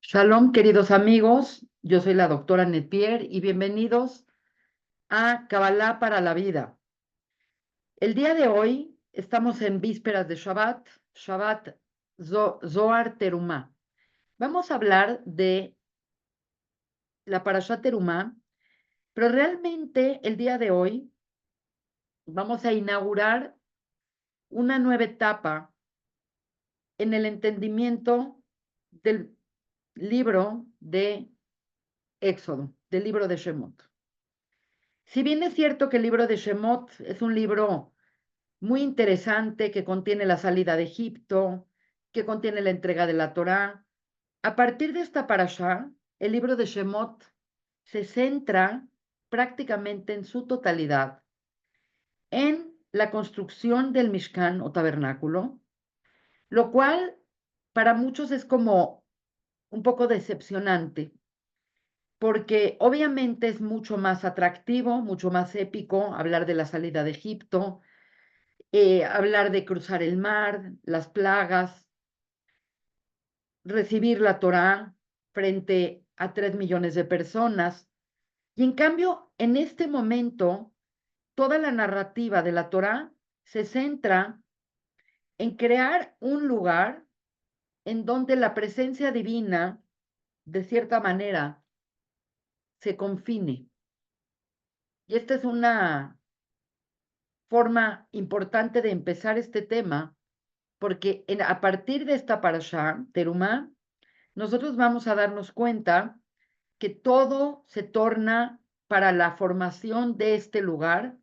Shalom, queridos amigos. Yo soy la doctora Netpier y bienvenidos a Kabbalah para la vida. El día de hoy estamos en vísperas de Shabbat, Zohar Terumá. Vamos a hablar de la Parashat Terumá, pero realmente el día de hoy vamos a inaugurar una nueva etapa en el entendimiento del libro de Éxodo, del libro de Shemot. Si bien es cierto que el libro de Shemot es un libro muy interesante que contiene la salida de Egipto, que contiene la entrega de la Torá, a partir de esta parashá, el libro de Shemot se centra prácticamente en su totalidad en la construcción del Mishkan o tabernáculo, lo cual para muchos es como un poco decepcionante, porque obviamente es mucho más atractivo, mucho más épico hablar de la salida de Egipto, hablar de cruzar el mar, las plagas, recibir la Torá frente a 3 millones de personas. Y en cambio, en este momento, toda la narrativa de la Torá se centra en crear un lugar en donde la presencia divina, de cierta manera, se confine. Y esta es una forma importante de empezar este tema, porque a partir de esta parashá, Terumá, nosotros vamos a darnos cuenta que todo se torna para la formación de este lugar,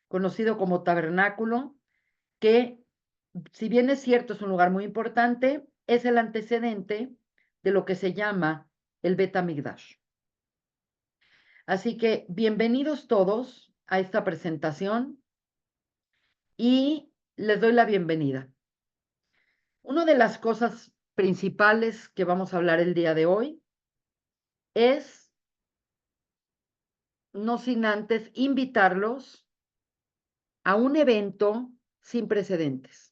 conocido como tabernáculo, que si bien es cierto es un lugar muy importante, es el antecedente de lo que se llama el Bet HaMikdash. Así que bienvenidos todos a esta presentación y les doy la bienvenida. Una de las cosas principales que vamos a hablar el día de hoy es, no sin antes, invitarlos a un evento sin precedentes.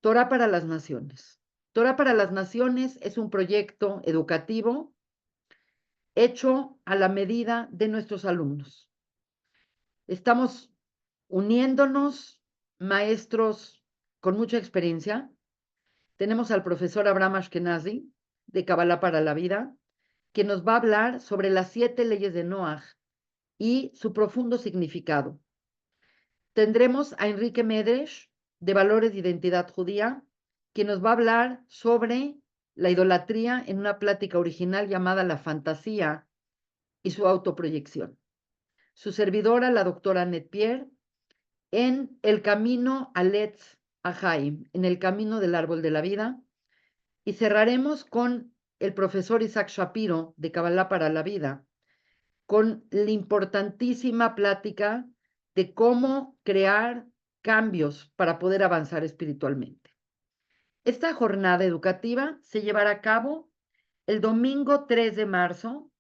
Torah para las Naciones. Torah para las Naciones es un proyecto educativo hecho a la medida de nuestros alumnos. Estamos uniéndonos maestros con mucha experiencia. Tenemos al profesor Abraham Ashkenazi, de Kabbalah para la Vida, que nos va a hablar sobre las 7 leyes de Noaj y su profundo significado. Tendremos a Enrique Medresh, de Valores de Identidad Judía, quien nos va a hablar sobre la idolatría en una plática original llamada La Fantasía y su autoproyección. Su servidora, la doctora Netpier, en El Camino al Etz Ahaim, en el Camino del Árbol de la Vida, y cerraremos con el profesor Isaac Shapiro, de Kabbalah para la Vida, con la importantísima plática de cómo crear cambios para poder avanzar espiritualmente. Esta jornada educativa se llevará a cabo el domingo 3 de marzo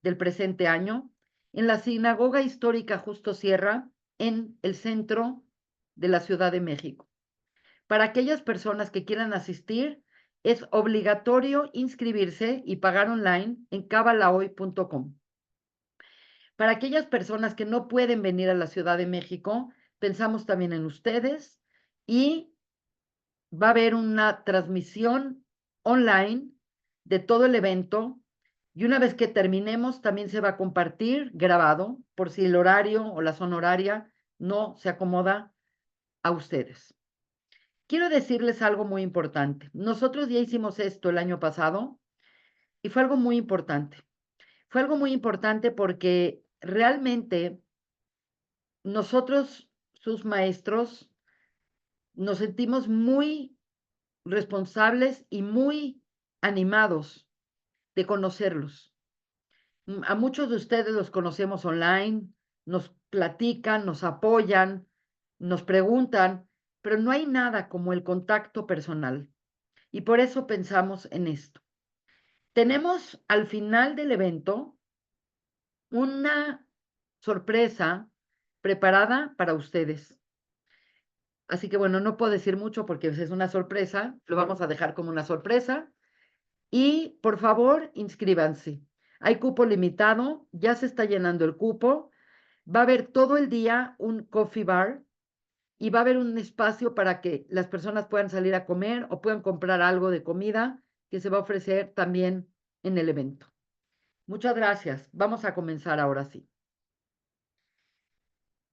del presente año en la Sinagoga Histórica Justo Sierra, en el centro de la Ciudad de México. Para aquellas personas que quieran asistir, es obligatorio inscribirse y pagar online en kabalahoy.com. Para aquellas personas que no pueden venir a la Ciudad de México, pensamos también en ustedes y va a haber una transmisión online de todo el evento y una vez que terminemos también se va a compartir grabado por si el horario o la zona horaria no se acomoda a ustedes. Quiero decirles algo muy importante. Nosotros ya hicimos esto el año pasado y fue algo muy importante. Fue algo muy importante porque realmente nosotros, sus maestros, nos sentimos muy responsables y muy animados de conocerlos. A muchos de ustedes los conocemos online, nos platican, nos apoyan, nos preguntan, pero no hay nada como el contacto personal. Y por eso pensamos en esto. Tenemos al final del evento una sorpresa preparada para ustedes. Así que bueno, no puedo decir mucho porque es una sorpresa, lo vamos a dejar como una sorpresa, Y por favor, inscríbanse. Hay cupo limitado, ya se está llenando el cupo. Va a haber todo el día un coffee bar y va a haber un espacio para que las personas puedan salir a comer o puedan comprar algo de comida que se va a ofrecer también en el evento. Muchas gracias. Vamos a comenzar ahora sí.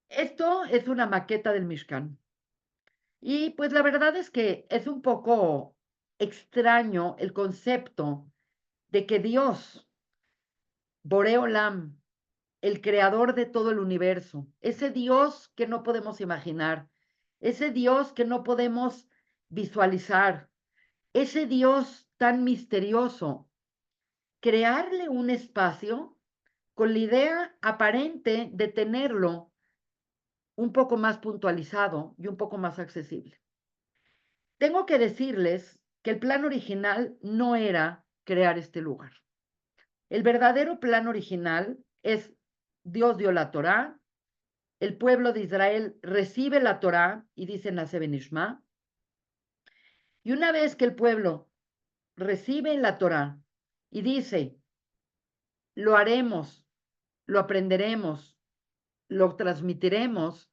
Esto es una maqueta del Mishkan. Y pues la verdad es que es un poco extraño el concepto de que Dios, Boreolam, el creador de todo el universo, ese Dios que no podemos imaginar, ese Dios que no podemos visualizar, ese Dios tan misterioso, crearle un espacio con la idea aparente de tenerlo un poco más puntualizado y un poco más accesible. Tengo que decirles que el plan original no era crear este lugar. El verdadero plan original es Dios dio la Torá, el pueblo de Israel recibe la Torá y dice Nase Benishma, y una vez que el pueblo recibe la Torá y dice, lo haremos, lo aprenderemos, lo transmitiremos,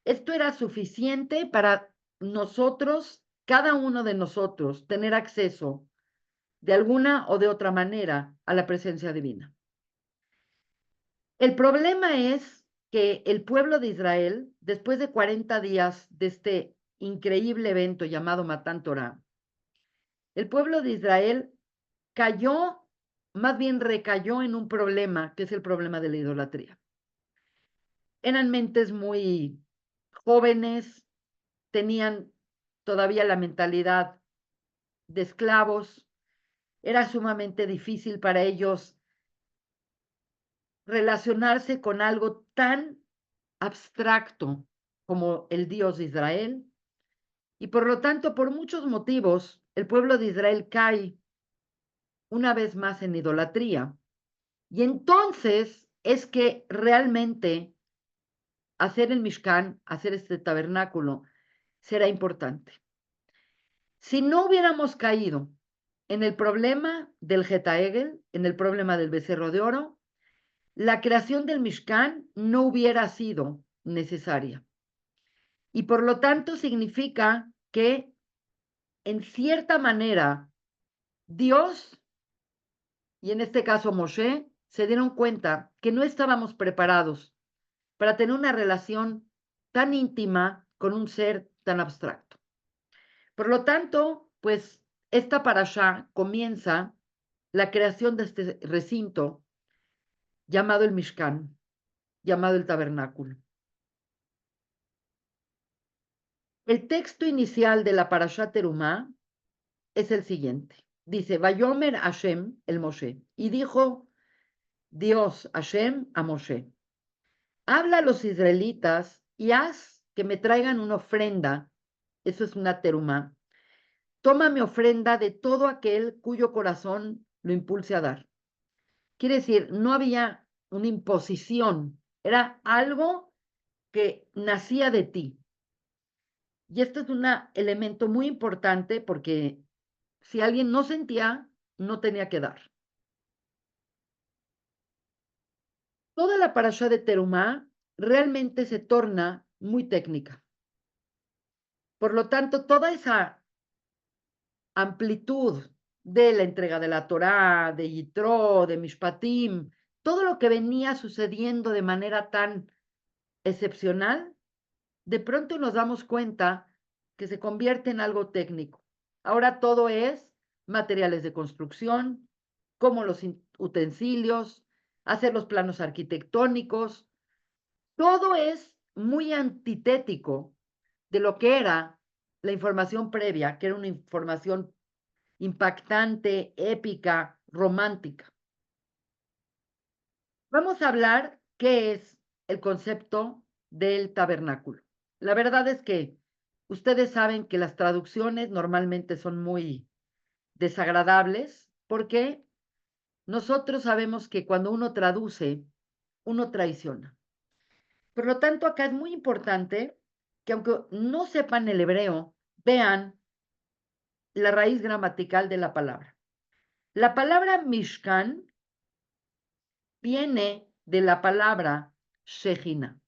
esto era suficiente para nosotros, cada uno de nosotros, tener acceso de alguna o de otra manera a la presencia divina. El problema es que el pueblo de Israel, después de 40 días de este increíble evento llamado Matán Torah, el pueblo de Israel cayó, más bien recayó en un problema, que es el problema de la idolatría. Eran mentes muy jóvenes, tenían todavía la mentalidad de esclavos, era sumamente difícil para ellos relacionarse con algo tan abstracto como el Dios de Israel, y por lo tanto, por muchos motivos, el pueblo de Israel cae una vez más en idolatría. Y entonces es que realmente hacer el Mishkan, hacer este tabernáculo, será importante. Si no hubiéramos caído en el problema del Getaegel, en el problema del becerro de oro, la creación del Mishkan no hubiera sido necesaria. Y por lo tanto significa que, en cierta manera, Dios, y en este caso Moshe, se dieron cuenta que no estábamos preparados para tener una relación tan íntima con un ser tan abstracto. Por lo tanto, pues esta parashá comienza la creación de este recinto llamado el Mishkan, llamado el tabernáculo. El texto inicial de la parashá Terumá es el siguiente. Dice, Vayomer Hashem, el Moshe, y dijo Dios, Hashem, a Moshe, habla a los israelitas y haz que me traigan una ofrenda, eso es una terumá, toma mi ofrenda de todo aquel cuyo corazón lo impulse a dar. Quiere decir, no había una imposición, era algo que nacía de ti. Y esto es un elemento muy importante porque si alguien no sentía, no tenía que dar. Toda la parashá de Terumá realmente se torna muy técnica. Por lo tanto, toda esa amplitud de la entrega de la Torá, de Yitro, de Mishpatim, todo lo que venía sucediendo de manera tan excepcional, de pronto nos damos cuenta que se convierte en algo técnico. Ahora todo es materiales de construcción, como los utensilios, hacer los planos arquitectónicos, todo es muy antitético de lo que era la información previa, que era una información impactante, épica, romántica. Vamos a hablar qué es el concepto del tabernáculo. La verdad es que ustedes saben que las traducciones normalmente son muy desagradables porque nosotros sabemos que cuando uno traduce, uno traiciona. Por lo tanto, acá es muy importante que aunque no sepan el hebreo, vean la raíz gramatical de la palabra. La palabra Mishkan viene de la palabra Shejina.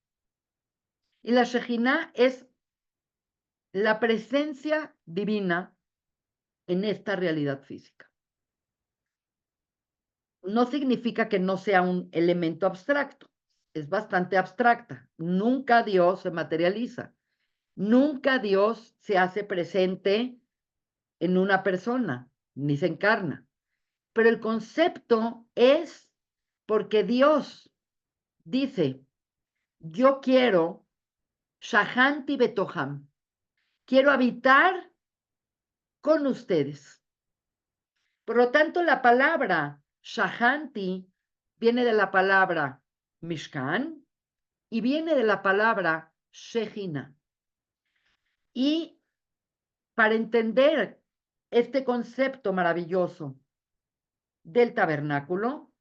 Y la Shejina es la presencia divina en esta realidad física. No significa que no sea un elemento abstracto, es bastante abstracta. Nunca Dios se materializa, nunca Dios se hace presente en una persona, ni se encarna. Pero el concepto es porque Dios dice, yo quiero Shahanti Betoham, quiero habitar con ustedes. Por lo tanto, la palabra Shahanti viene de la palabra Mishkan y viene de la palabra Shejina. Y para entender este concepto maravilloso del tabernáculo,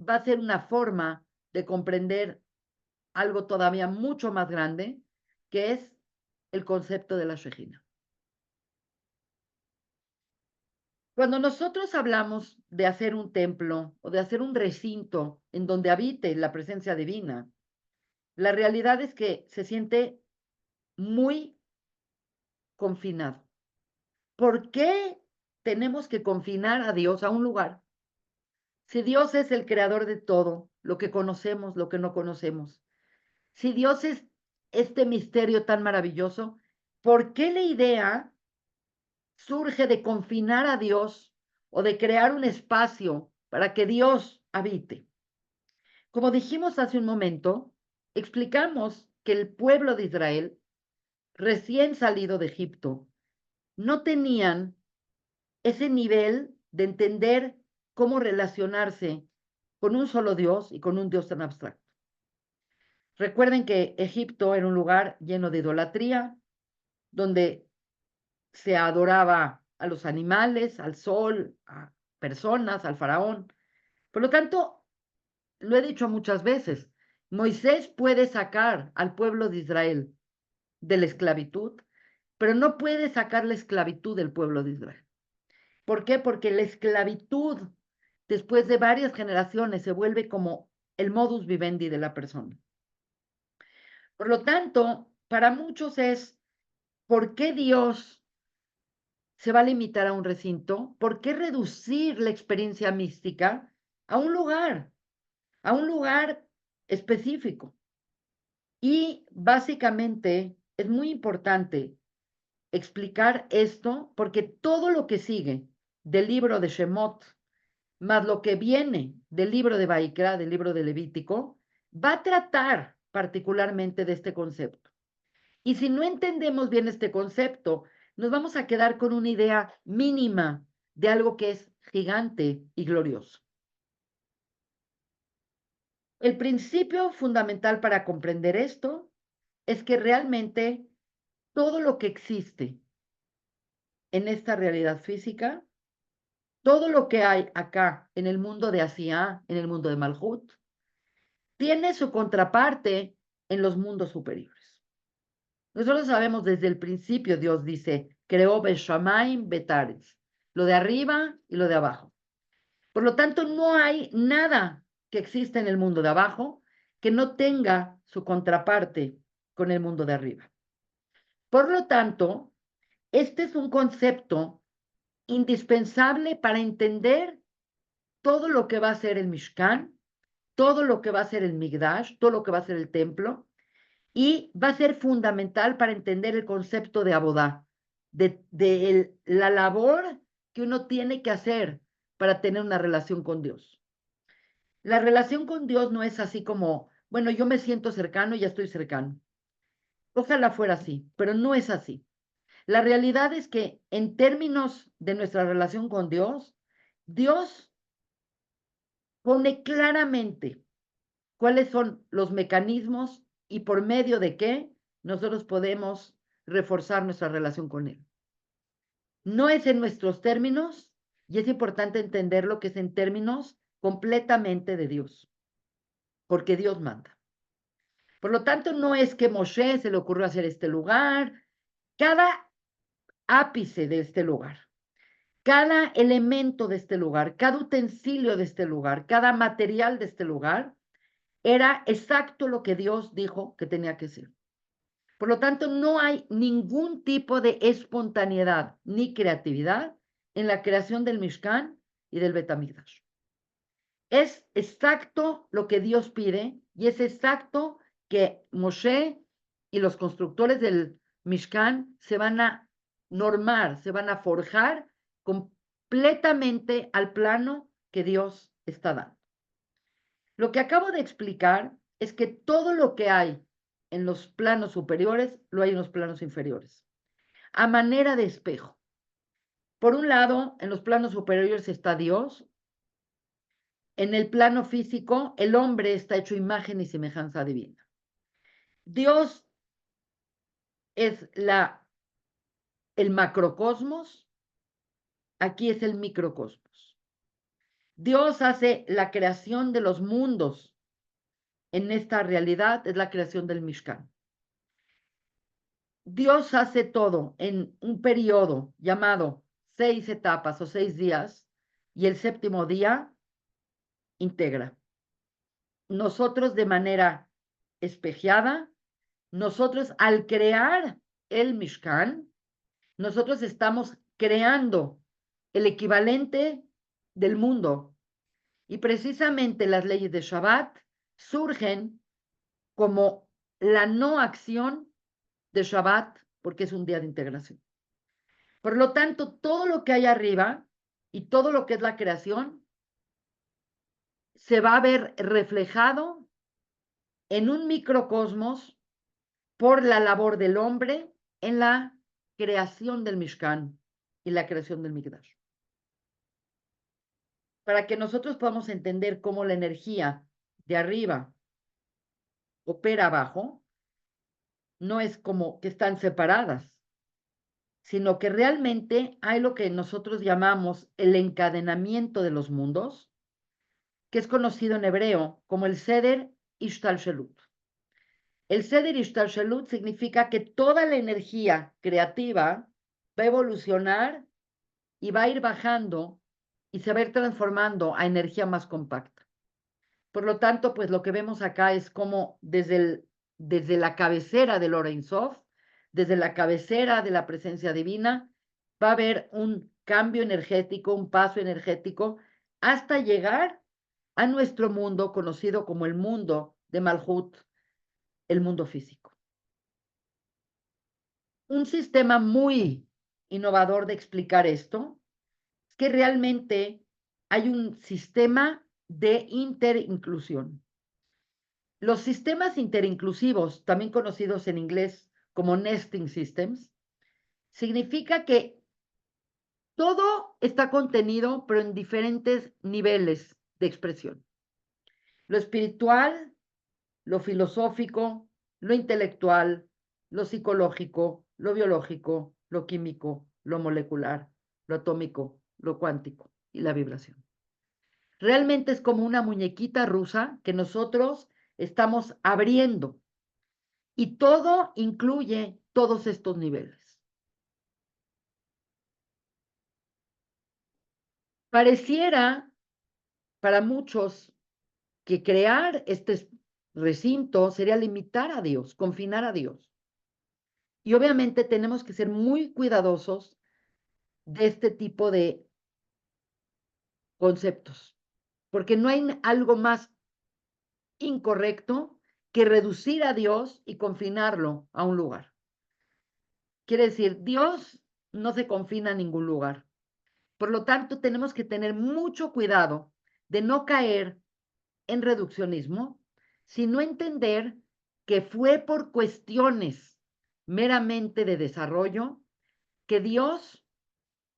va a ser una forma de comprender algo todavía mucho más grande, que es el concepto de la Shejina. Cuando nosotros hablamos de hacer un templo o de hacer un recinto en donde habite la presencia divina, la realidad es que se siente muy confinado. ¿Por qué tenemos que confinar a Dios a un lugar? Si Dios es el creador de todo, lo que conocemos, lo que no conocemos, si Dios es este misterio tan maravilloso, ¿por qué la idea surge de confinar a Dios o de crear un espacio para que Dios habite? Como dijimos hace un momento, explicamos que el pueblo de Israel, recién salido de Egipto, no tenían ese nivel de entender cómo relacionarse con un solo Dios y con un Dios tan abstracto. Recuerden que Egipto era un lugar lleno de idolatría, donde se adoraba a los animales, al sol, a personas, al faraón. Por lo tanto, lo he dicho muchas veces, Moisés puede sacar al pueblo de Israel de la esclavitud, pero no puede sacar la esclavitud del pueblo de Israel. ¿Por qué? Porque la esclavitud, después de varias generaciones, se vuelve como el modus vivendi de la persona. Por lo tanto, para muchos es, ¿por qué Dios se va a limitar a un recinto? ¿Por qué reducir la experiencia mística a a un lugar específico? Y básicamente es muy importante explicar esto porque todo lo que sigue del libro de Shemot, más lo que viene del libro de Baikra, del libro de Levítico, va a tratar particularmente de este concepto. Y si no entendemos bien este concepto, nos vamos a quedar con una idea mínima de algo que es gigante y glorioso. El principio fundamental para comprender esto es que realmente todo lo que existe en esta realidad física, todo lo que hay acá en el mundo de Asiá, en el mundo de Malhut, tiene su contraparte en los mundos superiores. Nosotros sabemos desde el principio, Dios dice, creó Beshamaim Betaretz, lo de arriba y lo de abajo. Por lo tanto, no hay nada que exista en el mundo de abajo que no tenga su contraparte con el mundo de arriba. Por lo tanto, este es un concepto indispensable para entender todo lo que va a ser el Mishkan, todo lo que va a ser el Migdash, todo lo que va a ser el templo, y va a ser fundamental para entender el concepto de abodá, de la labor que uno tiene que hacer para tener una relación con Dios. La relación con Dios no es así como, bueno, yo me siento cercano y ya estoy cercano. Ojalá fuera así, pero no es así. La realidad es que en términos de nuestra relación con Dios, Dios pone claramente cuáles son los mecanismos y por medio de qué nosotros podemos reforzar nuestra relación con Él. No es en nuestros términos y es importante entenderlo que es en términos completamente de Dios, porque Dios manda. Por lo tanto, no es que Moshe se le ocurrió hacer este lugar, cada ápice de este lugar, cada elemento de este lugar, cada utensilio de este lugar, cada material de este lugar, era exacto lo que Dios dijo que tenía que ser. Por lo tanto, no hay ningún tipo de espontaneidad ni creatividad en la creación del Mishkan y del Bet HaMikdash. Es exacto lo que Dios pide y es exacto que Moshe y los constructores del Mishkan se van a normar, se van a forjar completamente al plano que Dios está dando. Lo que acabo de explicar es que todo lo que hay en los planos superiores lo hay en los planos inferiores, a manera de espejo. Por un lado, en los planos superiores está Dios. En el plano físico, el hombre está hecho imagen y semejanza divina. Dios es el macrocosmos, aquí es el microcosmos. Dios hace la creación de los mundos. En esta realidad es la creación del Mishkan. Dios hace todo en un periodo llamado 6 etapas o 6 días, y el séptimo día integra. Nosotros de manera espejeada, nosotros al crear el Mishkan, nosotros estamos creando el equivalente del mundo. Y precisamente las leyes de Shabbat surgen como la no acción de Shabbat, porque es un día de integración. Por lo tanto, todo lo que hay arriba y todo lo que es la creación se va a ver reflejado en un microcosmos por la labor del hombre en la creación del Mishkan y la creación del Mikdash. Para que nosotros podamos entender cómo la energía de arriba opera abajo, no es como que están separadas, sino que realmente hay lo que nosotros llamamos el encadenamiento de los mundos, que es conocido en hebreo como el Seder Ishtalshelut. El Seder Ishtalshelut significa que toda la energía creativa va a evolucionar y va a ir bajando y se va a ir transformando a energía más compacta. Por lo tanto, pues lo que vemos acá es como desde la cabecera del Or Ein Sof, desde la cabecera de la presencia divina, va a haber un cambio energético, un paso energético, hasta llegar a nuestro mundo conocido como el mundo de Malhut, el mundo físico. Un sistema muy innovador de explicar esto es que realmente hay un sistema de interinclusión. Los sistemas interinclusivos, también conocidos en inglés como nesting systems, significa que todo está contenido, pero en diferentes niveles de expresión. Lo espiritual, lo filosófico, lo intelectual, lo psicológico, lo biológico, lo químico, lo molecular, lo atómico, lo cuántico y la vibración. Realmente es como una muñequita rusa que nosotros estamos abriendo y todo incluye todos estos niveles. Pareciera para muchos que crear este recinto sería limitar a Dios, confinar a Dios. Y obviamente tenemos que ser muy cuidadosos de este tipo de conceptos, porque no hay algo más incorrecto que reducir a Dios y confinarlo a un lugar. Quiere decir, Dios no se confina a ningún lugar. Por lo tanto, tenemos que tener mucho cuidado de no caer en reduccionismo, sino entender que fue por cuestiones meramente de desarrollo que Dios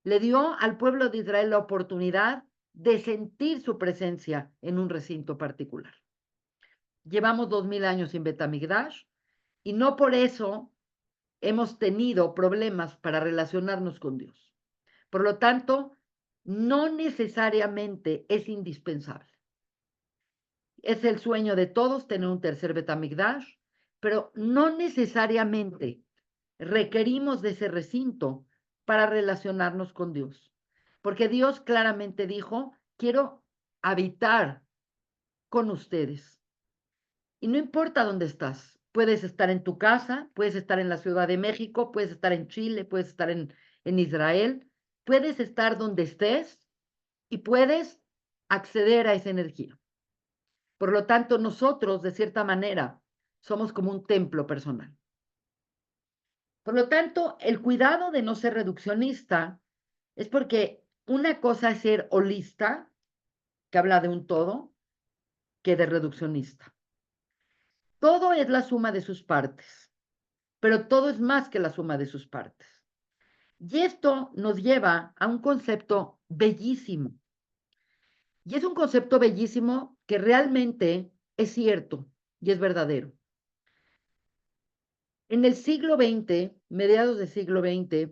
le dio al pueblo de Israel la oportunidad de sentir su presencia en un recinto particular. Llevamos 2000 años sin Bet HaMikdash y no por eso hemos tenido problemas para relacionarnos con Dios. Por lo tanto, no necesariamente es indispensable. Es el sueño de todos tener un tercer Bet HaMikdash, pero no necesariamente requerimos de ese recinto para relacionarnos con Dios. porque Dios claramente dijo, quiero habitar con ustedes. Y no importa dónde estás, puedes estar en tu casa, puedes estar en la Ciudad de México, puedes estar en Chile, puedes estar en Israel, puedes estar donde estés y puedes acceder a esa energía. Por lo tanto, nosotros, de cierta manera, somos como un templo personal. Por lo tanto, el cuidado de no ser reduccionista es porque una cosa es ser holista, que habla de un todo, que de reduccionista. Todo es la suma de sus partes, pero todo es más que la suma de sus partes. Y esto nos lleva a un concepto bellísimo. Y es un concepto bellísimo que realmente es cierto y es verdadero. En el siglo XX, mediados del siglo XX,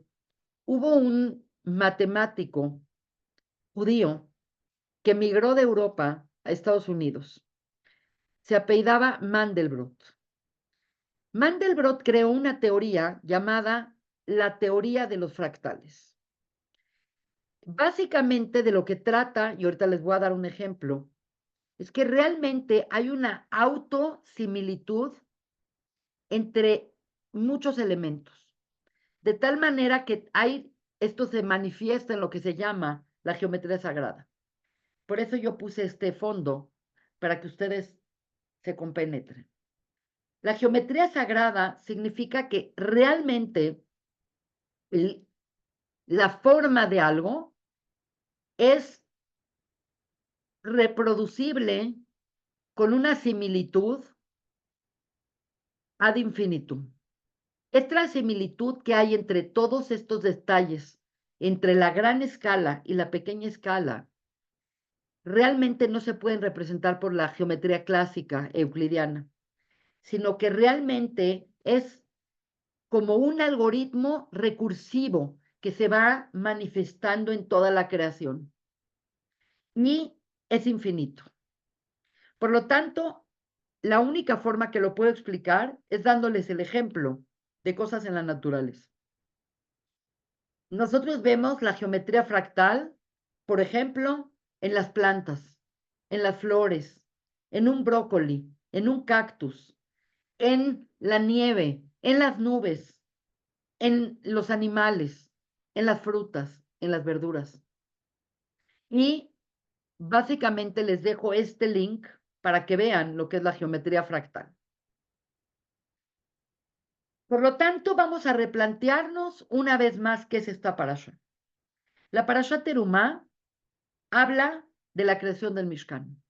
hubo un matemático judío que migró de Europa a Estados Unidos. Se apellidaba Mandelbrot. Mandelbrot creó una teoría llamada la teoría de los fractales. Básicamente de lo que trata, y ahorita les voy a dar un ejemplo, es que realmente hay una autosimilitud entre muchos elementos, de tal manera que esto se manifiesta en lo que se llama la geometría sagrada. Por eso yo puse este fondo, para que ustedes se compenetren. La geometría sagrada significa que realmente la forma de algo es reproducible con una similitud ad infinitum. Es la similitud que hay entre todos estos detalles, entre la gran escala y la pequeña escala, realmente no se pueden representar por la geometría clásica euclidiana, sino que realmente es como un algoritmo recursivo que se va manifestando en toda la creación. Y es infinito. Por lo tanto, la única forma que lo puedo explicar es dándoles el ejemplo de cosas en la naturaleza. Nosotros vemos la geometría fractal, por ejemplo, en las plantas, en las flores, en un brócoli, en un cactus, en la nieve, en las nubes, en los animales, en las frutas, en las verduras. Y básicamente les dejo este link para que vean lo que es la geometría fractal. Por lo tanto, vamos a replantearnos una vez más qué es esta parasha. La parasha Terumá habla de la creación del Mishkan.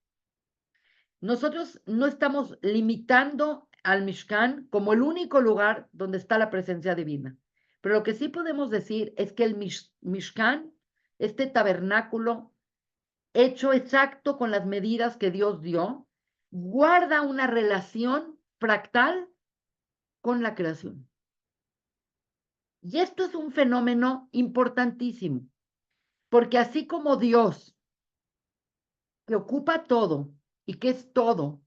Nosotros no estamos limitando al Mishkan como el único lugar donde está la presencia divina. Pero lo que sí podemos decir es que el Mishkan, este tabernáculo hecho exacto con las medidas que Dios dio, guarda una relación fractal con la creación. Y esto es un fenómeno importantísimo, porque así como Dios, que ocupa todo y que es todo,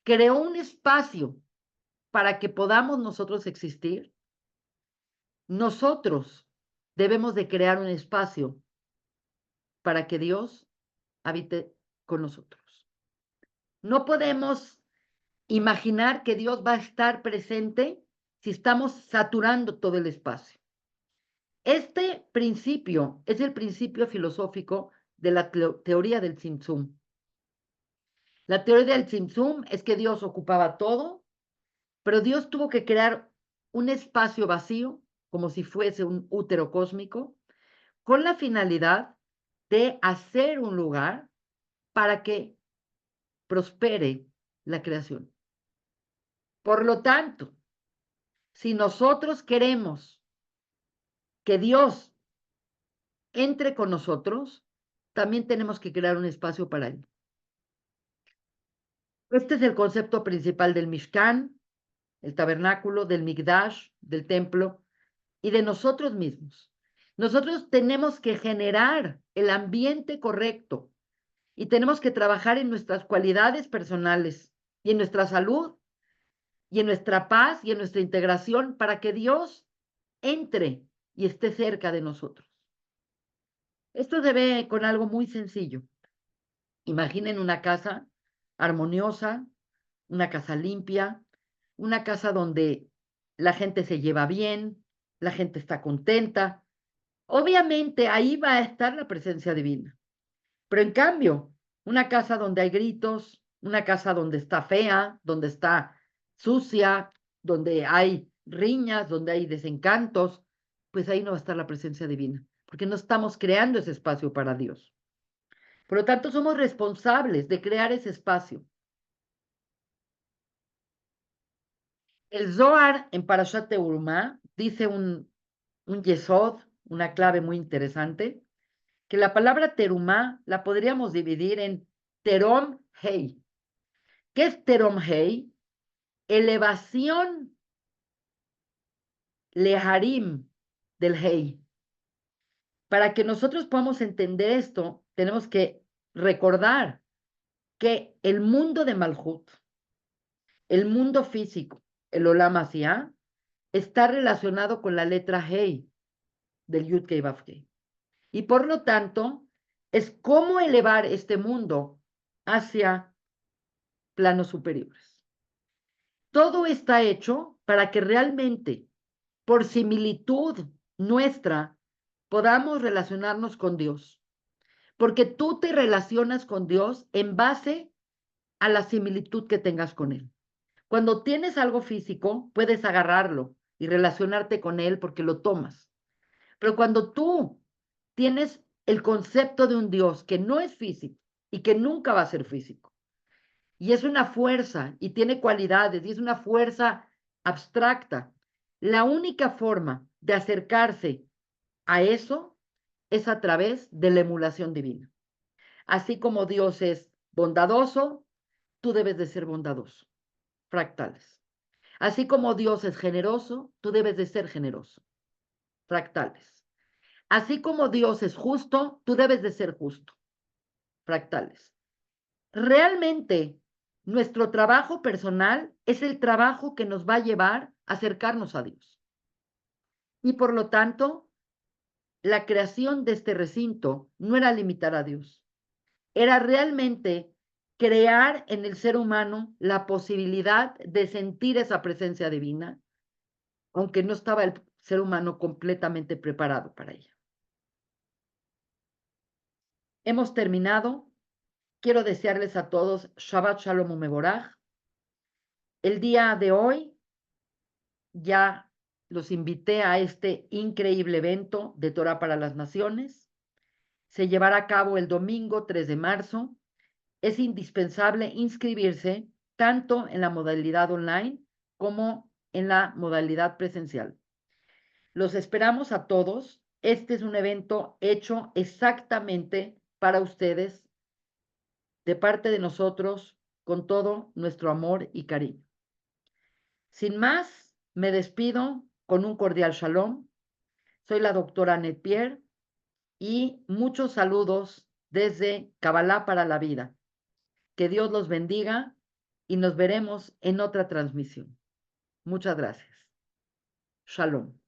creó un espacio para que podamos nosotros existir, nosotros debemos de crear un espacio para que Dios habite con nosotros. No podemos imaginar que Dios va a estar presente si estamos saturando todo el espacio. Este principio es el principio filosófico de la teoría del Tzimtzum. La teoría del Tzimtzum es que Dios ocupaba todo, pero Dios tuvo que crear un espacio vacío, como si fuese un útero cósmico, con la finalidad de hacer un lugar para que prospere la creación. Por lo tanto, si nosotros queremos que Dios entre con nosotros, también tenemos que crear un espacio para Él. Este es el concepto principal del Mishkan, el tabernáculo, del Mikdash, del templo y de nosotros mismos. Nosotros tenemos que generar el ambiente correcto y tenemos que trabajar en nuestras cualidades personales y en nuestra salud y en nuestra paz y en nuestra integración para que Dios entre y esté cerca de nosotros. Esto se ve con algo muy sencillo. Imaginen una casa armoniosa, una casa limpia, una casa donde la gente se lleva bien, la gente está contenta. Obviamente ahí va a estar la presencia divina. Pero en cambio, una casa donde hay gritos, una casa donde está fea, donde está sucia, donde hay riñas, donde hay desencantos, pues ahí no va a estar la presencia divina, porque no estamos creando ese espacio para Dios. Por lo tanto, somos responsables de crear ese espacio. El Zohar en Parashat Terumá dice un yesod, una clave muy interesante, que la palabra terumá la podríamos dividir en terom hei. ¿Qué es terom hei? Elevación leharim del hei. Para que nosotros podamos entender esto, tenemos que recordar que el mundo de Malhut, el mundo físico, el Olam Asiá, está relacionado con la letra hei del Yud Kei Vav Kei. Y por lo tanto, es cómo elevar este mundo hacia planos superiores. Todo está hecho para que realmente, por similitud nuestra, podamos relacionarnos con Dios. Porque tú te relacionas con Dios en base a la similitud que tengas con Él. Cuando tienes algo físico, puedes agarrarlo y relacionarte con Él porque lo tomas. Pero cuando tú tienes el concepto de un Dios que no es físico y que nunca va a ser físico, y es una fuerza y tiene cualidades y es una fuerza abstracta, la única forma de acercarse a eso es a través de la emulación divina. Así como Dios es bondadoso, tú debes de ser bondadoso. Fractales. Así como Dios es generoso, tú debes de ser generoso. Fractales. Así como Dios es justo, tú debes de ser justo. Fractales. Realmente, nuestro trabajo personal es el trabajo que nos va a llevar a acercarnos a Dios. Y por lo tanto, la creación de este recinto no era limitar a Dios, era realmente crear en el ser humano la posibilidad de sentir esa presencia divina, aunque no estaba el ser humano completamente preparado para ella. Hemos terminado. Quiero desearles a todos Shabbat Shalom Umeboraj. El día de hoy ya los invité a este increíble evento de Torah para las Naciones. Se llevará a cabo el domingo 3 de marzo. Es indispensable inscribirse tanto en la modalidad online como en la modalidad presencial. Los esperamos a todos. Este es un evento hecho exactamente para ustedes, de parte de nosotros, con todo nuestro amor y cariño. Sin más, me despido con un cordial shalom. Soy la doctora Annette Pierre y muchos saludos desde Kabbalah para la vida. Que Dios los bendiga y nos veremos en otra transmisión. Muchas gracias. Shalom.